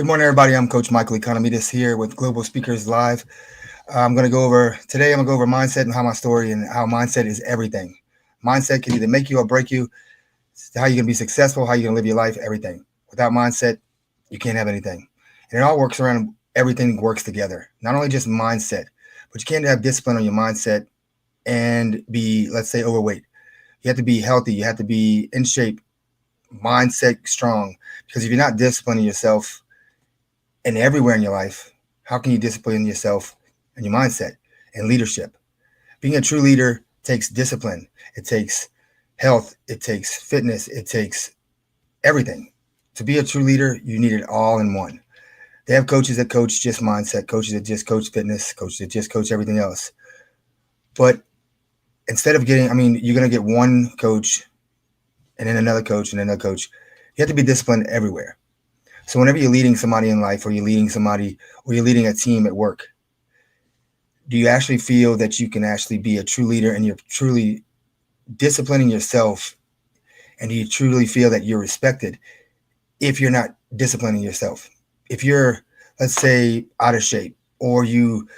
Good morning, everybody. I'm Coach Michael Economides here with Global Speakers Live. I'm going to go over mindset and how my story and how mindset is everything. Mindset can either make you or break you. It's how you're going to be successful, how you're going to live your life, everything. Without mindset, you can't have anything. And it all works around everything works together. Not only just mindset, but you can't have discipline on your mindset and be, let's say, overweight. You have to be healthy. You have to be in shape, mindset strong. Because if you're not disciplining yourself, and everywhere in your life, how can you discipline yourself and your mindset and leadership? Being a true leader takes discipline. It takes health. It takes fitness. It takes everything. To be a true leader, you need it all in one. They have coaches that coach just mindset, coaches that just coach fitness, coaches that just coach everything else. But instead of you're going to get one coach and then another coach and another coach. You have to be disciplined everywhere. So whenever you're leading somebody in life or you're leading a team at work, do you actually feel that you can actually be a true leader and you're truly disciplining yourself? And do you truly feel that you're respected if you're not disciplining yourself? If you're, let's say, out of shape or you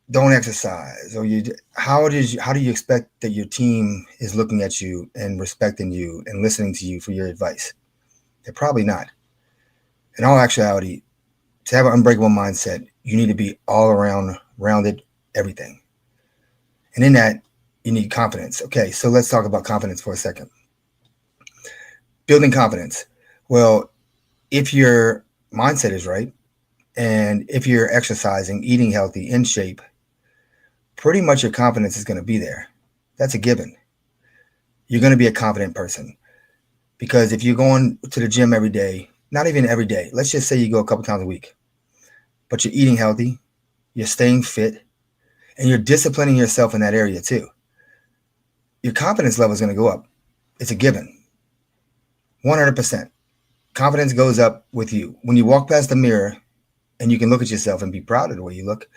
don't exercise or how do you expect that your team is looking at you and respecting you and listening to you for your advice? They're probably not. In all actuality, to have an unbreakable mindset, you need to be all around rounded everything. And in that, you need confidence. Okay, so let's talk about confidence for a second. Building confidence. Well, if your mindset is right, and if you're exercising, eating healthy, in shape, pretty much your confidence is going to be there. That's a given. You're going to be a confident person. Because if you're going to the gym every day, not even every day, let's just say you go a couple times a week, but you're eating healthy, you're staying fit, and you're disciplining yourself in that area too, your confidence level is going to go up. It's a given. 100%. Confidence goes up with you. When you walk past the mirror and you can look at yourself and be proud of the way you look,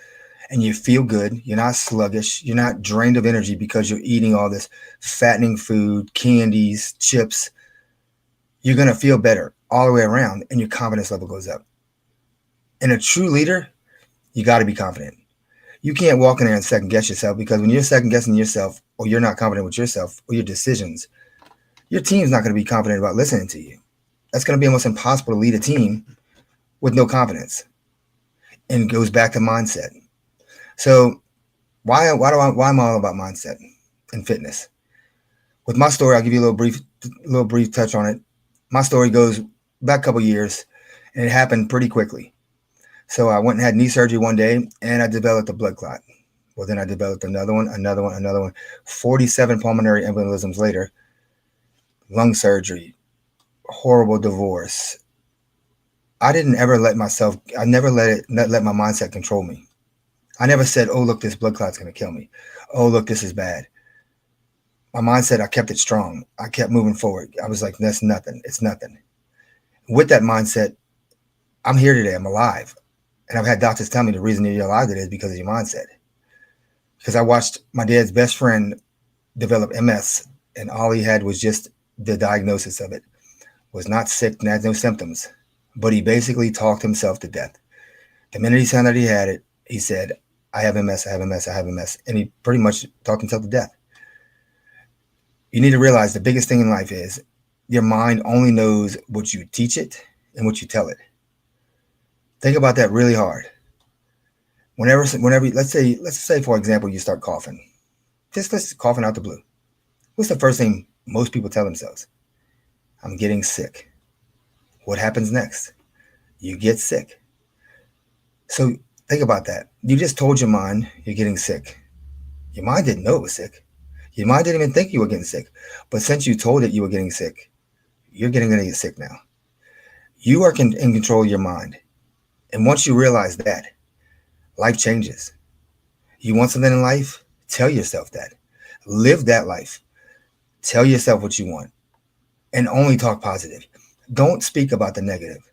and you feel good, you're not sluggish, you're not drained of energy because you're eating all this fattening food, candies, chips, you're going to feel better all the way around and your confidence level goes up. And a true leader, you got to be confident. You can't walk in there and second guess yourself, because when you're second guessing yourself or you're not confident with yourself or your decisions, your team's not going to be confident about listening to you. That's going to be almost impossible to lead a team with no confidence. And it goes back to mindset. So why am I all about mindset and fitness? With my story, I'll give you a little brief touch on it. My story goes back a couple years, and it happened pretty quickly. So I went and had knee surgery one day, and I developed a blood clot. Well, then I developed another one. 47 pulmonary embolisms later, lung surgery, horrible divorce. I never let my mindset control me. I never said, oh, look, this blood clot's going to kill me. Oh, look, this is bad. My mindset, I kept it strong. I kept moving forward. I was like, that's nothing. It's nothing. With that mindset, I'm here today. I'm alive. And I've had doctors tell me the reason you're alive today is because of your mindset. Because I watched my dad's best friend develop MS, and all he had was just the diagnosis of it. Was not sick and had no symptoms. But he basically talked himself to death. The minute he found out he had it, he said, I have MS, I have MS, I have MS. And he pretty much talked himself to death. You need to realize the biggest thing in life is your mind only knows what you teach it and what you tell it. Think about that really hard. Whenever, let's say, for example, you start coughing. Let's coughing out the blue. What's the first thing most people tell themselves? I'm getting sick. What happens next? You get sick. So think about that. You just told your mind you're getting sick. Your mind didn't know it was sick. Your mind didn't even think you were getting sick. But since you told it you were getting sick, you're going to get sick now. You are in control of your mind. And once you realize that, life changes. You want something in life? Tell yourself that. Live that life. Tell yourself what you want. And only talk positive. Don't speak about the negative.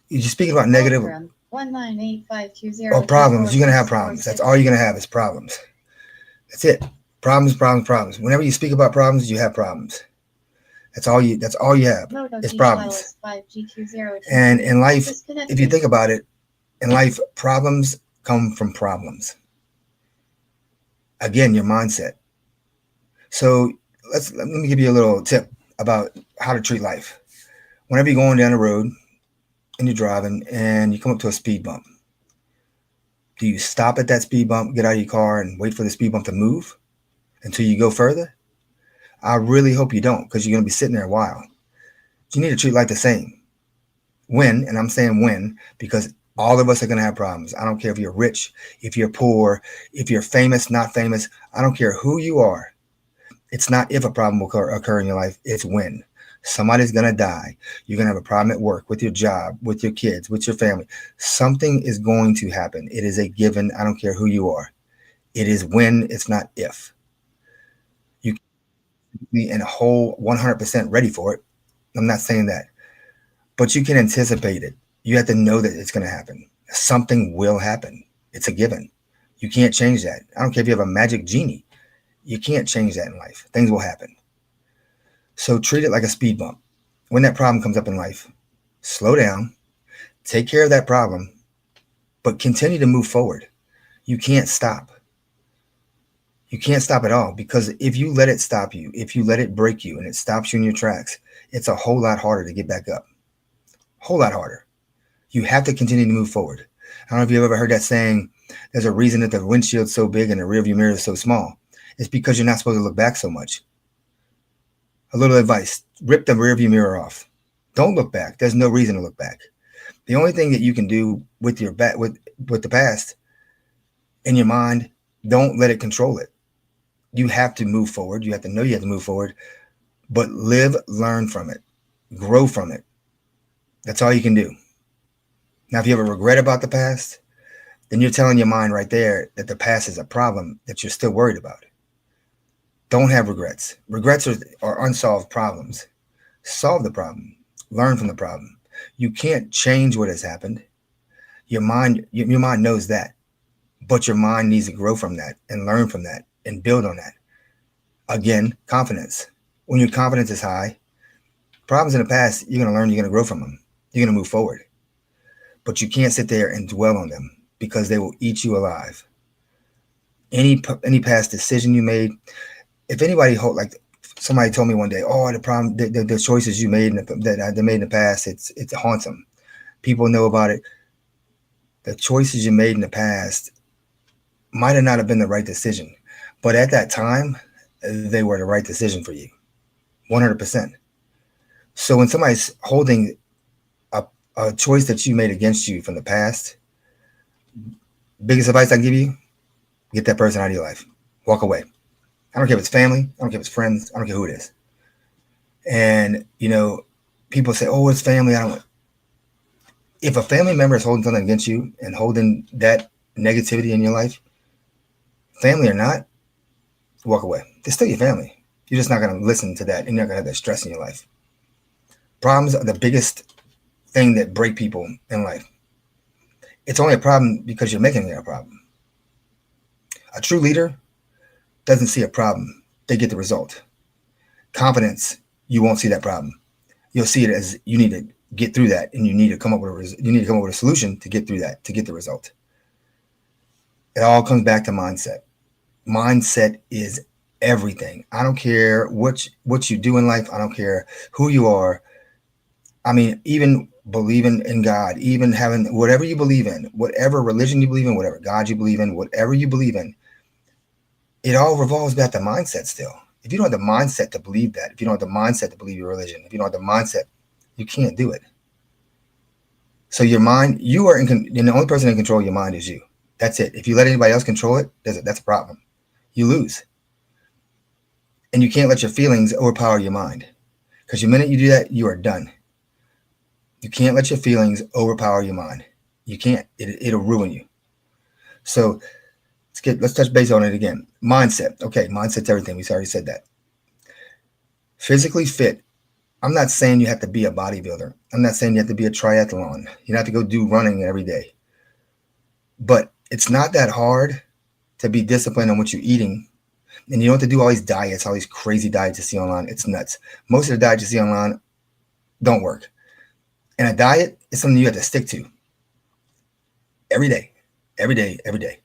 You're speaking about negative. 198-520. Or problems. You're going to have problems. That's all you're going to have is problems. That's it. Problems. Whenever you speak about problems, you have problems. That's all you have. Moto It's D file problems. is 5GQ0. And in life, if you Disconnected. think about it, in life, problems come from problems. Again, your mindset. So let me give you a little tip about how to treat life. Whenever you're going down the road and you're driving and you come up to a speed bump, do you stop at that speed bump, get out of your car, and wait for the speed bump to move until you go further? I really hope you don't, because you're going to be sitting there a while. You need to treat life the same. When, and I'm saying when, because all of us are going to have problems. I don't care if you're rich, if you're poor, if you're famous, not famous. I don't care who you are. It's not if a problem will occur in your life, it's when. Somebody's going to die. You're going to have a problem at work, with your job, with your kids, with your family. Something is going to happen. It is a given. I don't care who you are. It is when, it's not if. You can be in a whole 100% ready for it. I'm not saying that. But you can anticipate it. You have to know that it's going to happen. Something will happen. It's a given. You can't change that. I don't care if you have a magic genie. You can't change that in life. Things will happen. So treat it like a speed bump. When that problem comes up in life, slow down, take care of that problem, but continue to move forward. You can't stop. You can't stop at all, because if you let it stop you, if you let it break you and it stops you in your tracks, it's a whole lot harder to get back up. Whole lot harder. You have to continue to move forward. I don't know if you've ever heard that saying, there's a reason that the windshield's so big and the rearview mirror is so small. It's because you're not supposed to look back so much. A little advice: rip the rearview mirror off. Don't look back. There's no reason to look back. The only thing that you can do with your back with the past in your mind, don't let it control it. You have to move forward. You have to know you have to move forward, but live, learn from it, grow from it. That's all you can do. Now, if you have a regret about the past, then you're telling your mind right there that the past is a problem that you're still worried about. Don't have regrets. Regrets are unsolved problems. Solve the problem. Learn from the problem. You can't change what has happened. Your mind knows that, but your mind needs to grow from that and learn from that and build on that. Again, confidence. When your confidence is high, problems in the past, you're going to learn, you're going to grow from them. You're going to move forward. But you can't sit there and dwell on them, because they will eat you alive. Any past decision you made, if anybody like somebody told me one day, oh, the problem, the choices you made that they made in the past, it haunts them. People know about it. The choices you made in the past might have not have been the right decision, but at that time, they were the right decision for you, 100%. So when somebody's holding a choice that you made against you from the past, biggest advice I can give you: get that person out of your life. Walk away. I don't care if it's family. I don't care if it's friends. I don't care who it is. And, people say, oh, it's family. I don't. If a family member is holding something against you and holding that negativity in your life, family or not, walk away. They're still your family. You're just not going to listen to that. And you're not going to have that stress in your life. Problems are the biggest thing that break people in life. It's only a problem because you're making it a problem. A true leader doesn't see a problem. They get the result. Confidence, you won't see that problem. You'll see it as you need to get through that, and you need to come up with a solution to get through that, to get the result. It all comes back to mindset. Mindset is everything. I don't care what you do in life. I don't care who you are. I mean, even believing in God, even having whatever you believe in, whatever religion you believe in, whatever God you believe in, whatever you believe in, it all revolves back to mindset still. If you don't have the mindset to believe that, if you don't have the mindset to believe your religion, if you don't have the mindset, you can't do it. So your mind, and the only person in control of your mind is you. That's it. If you let anybody else control it, that's a problem. You lose. And you can't let your feelings overpower your mind. Because the minute you do that, you are done. You can't let your feelings overpower your mind. You can't. It'll ruin you. So let's touch base on it again. Mindset. Okay, mindset's everything. We already said that. Physically fit. I'm not saying you have to be a bodybuilder. I'm not saying you have to be a triathlon. You don't have to go do running every day. But it's not that hard to be disciplined on what you're eating. And you don't have to do all these diets, all these crazy diets you see online. It's nuts. Most of the diets you see online don't work. And a diet is something you have to stick to every day, every day, every day.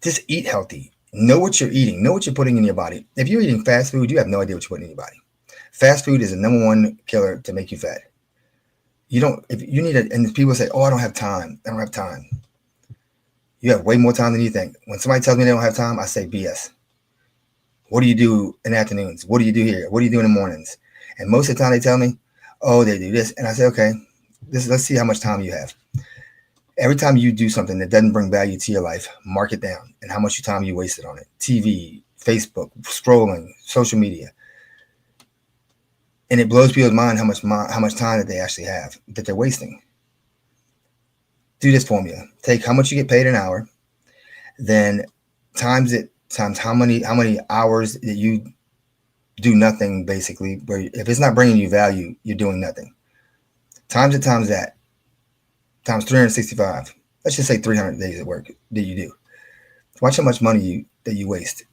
Just eat healthy. Know what you're eating. Know what you're putting in your body. If you're eating fast food, you have no idea what you're putting in your body. Fast food is the number one killer to make you fat. You don't, if you need it, and people say, oh, I don't have time. I don't have time. You have way more time than you think. When somebody tells me they don't have time, I say BS. What do you do in the afternoons? What do you do here? What do you do in the mornings? And most of the time they tell me, oh, they do this. And I say, okay, let's see how much time you have. Every time you do something that doesn't bring value to your life, mark it down and how much time you wasted on it. TV, Facebook, scrolling, social media. And it blows people's mind how much time that they actually have that they're wasting. Do this formula. Take how much you get paid an hour, then times how many hours that you do nothing, basically, where if it's not bringing you value, you're doing nothing. Times it times that, times 365. Let's just say 300 days of work that you do. Watch how much money that you waste.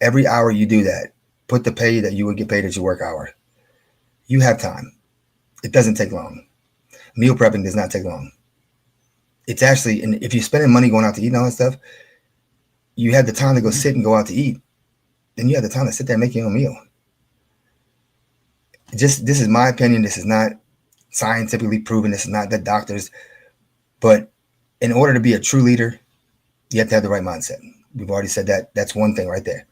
Every hour you do that, put the pay that you would get paid at your work hour. You have time. It doesn't take long. Meal prepping does not take long. It's actually, and if you're spending money going out to eat and all that stuff, you have the time to go sit and go out to eat. Then you have the time to sit there and make your own meal. This is my opinion. This is not scientifically proven. This is not the doctors. But in order to be a true leader, you have to have the right mindset. We've already said that. That's one thing right there.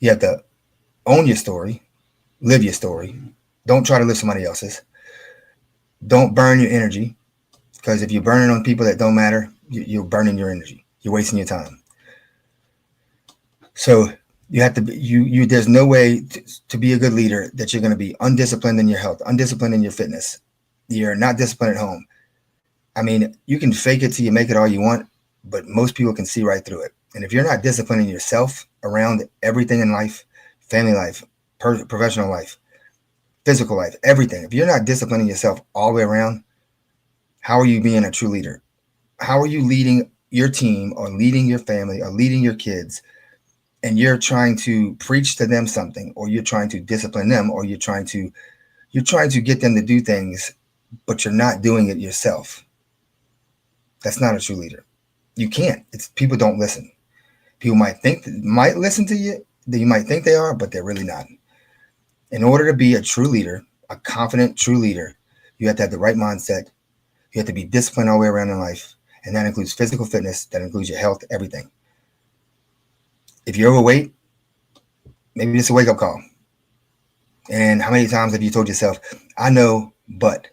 You have to own your story, live your story. Don't try to live somebody else's. Don't burn your energy, because if you're burning on people that don't matter, you're burning your energy. You're wasting your time. So you have to be, there's no way to be a good leader that you're going to be undisciplined in your health, undisciplined in your fitness. You're not disciplined at home. I mean, you can fake it till you make it all you want, but most people can see right through it. And if you're not disciplining yourself around everything in life, family life, professional life, physical life, everything, if you're not disciplining yourself all the way around, how are you being a true leader? How are you leading your team or leading your family or leading your kids, and you're trying to preach to them something, or you're trying to discipline them, or you're trying to get them to do things, but you're not doing it yourself? That's not a true leader. You can't. It's people don't listen. People might listen to you, that you might think they are, but they're really not. In order to be a true leader, a confident true leader, you have to have the right mindset. You have to be disciplined all the way around in life. And that includes physical fitness, that includes your health, everything. If you're overweight, maybe it's a wake-up call. And how many times have you told yourself, I know, but,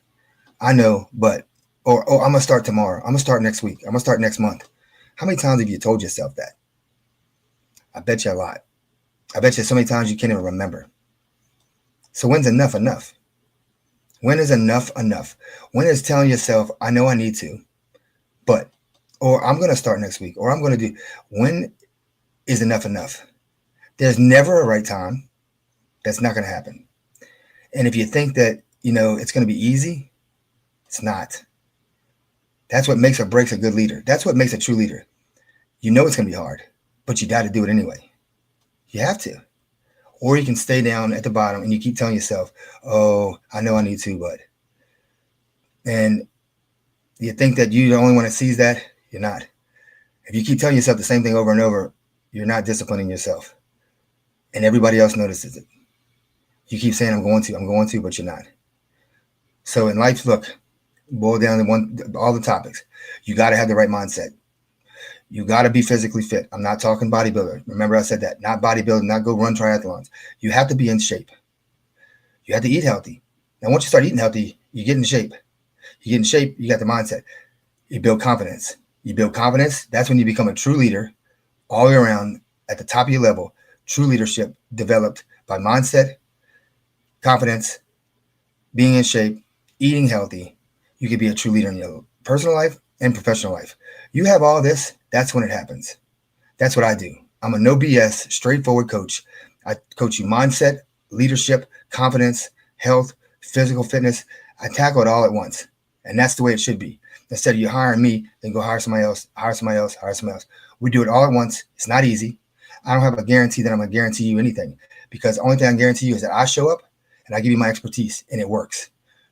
or I'm going to start tomorrow. I'm going to start next week. I'm going to start next month. How many times have you told yourself that? I bet you a lot. I bet you so many times you can't even remember. So when's enough enough? When is enough enough? When is telling yourself, I know I need to, but, or I'm going to start next week, or I'm going to do, when is enough enough? There's never a right time. That's not going to happen. And if you think that, it's going to be easy, it's not. That's what makes or breaks a good leader. That's what makes a true leader. You know it's going to be hard, but you got to do it anyway. You have to. Or you can stay down at the bottom and you keep telling yourself, oh, I know I need to, but. And you think that you're the only one that sees that? You're not. If you keep telling yourself the same thing over and over, you're not disciplining yourself. And everybody else notices it. You keep saying, I'm going to, but you're not. So in life, look, boil down to all the topics. You got to have the right mindset. You got to be physically fit. I'm not talking bodybuilder. Remember I said that. Not bodybuilding, not go run triathlons. You have to be in shape. You have to eat healthy. Now, once you start eating healthy, you get in shape. You get in shape, you got the mindset. You build confidence. That's when you become a true leader all the way around at the top of your level. True leadership developed by mindset, confidence, being in shape, eating healthy. You could be a true leader in your personal life and professional life. You have all this, that's when it happens. That's what I do. I'm a no BS, straightforward coach. I coach you mindset, leadership, confidence, health, physical fitness. I tackle it all at once. And that's the way it should be. Instead of you hiring me, then go hire somebody else. We do it all at once. It's not easy. I don't have a guarantee that I'm going to guarantee you anything, because the only thing I can guarantee you is that I show up and I give you my expertise and it works.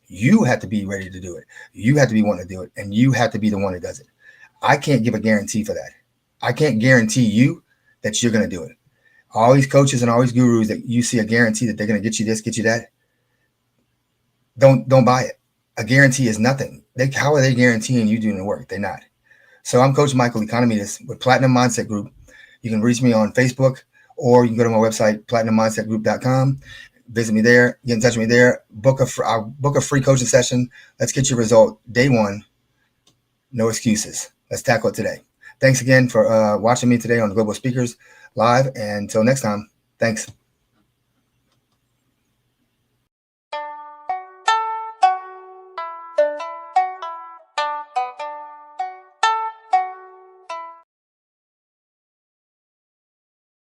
You have to be ready to do it. You have to be wanting to do it, and you have to be the one that does it. I can't give a guarantee for that. I can't guarantee you that you're going to do it. All these coaches and all these gurus that you see a guarantee that they're going to get you this, get you that, don't buy it. A guarantee is nothing. How are they guaranteeing you doing the work? They're not. So I'm Coach Michael Economides with Platinum Mindset Group. You can reach me on Facebook, or you can go to my website, platinummindsetgroup.com. Visit me there. Get in touch with me there. I'll book a free coaching session. Let's get your result day one. No excuses. Let's tackle it today. Thanks again for watching me today on Global Speakers Live. And until next time, thanks.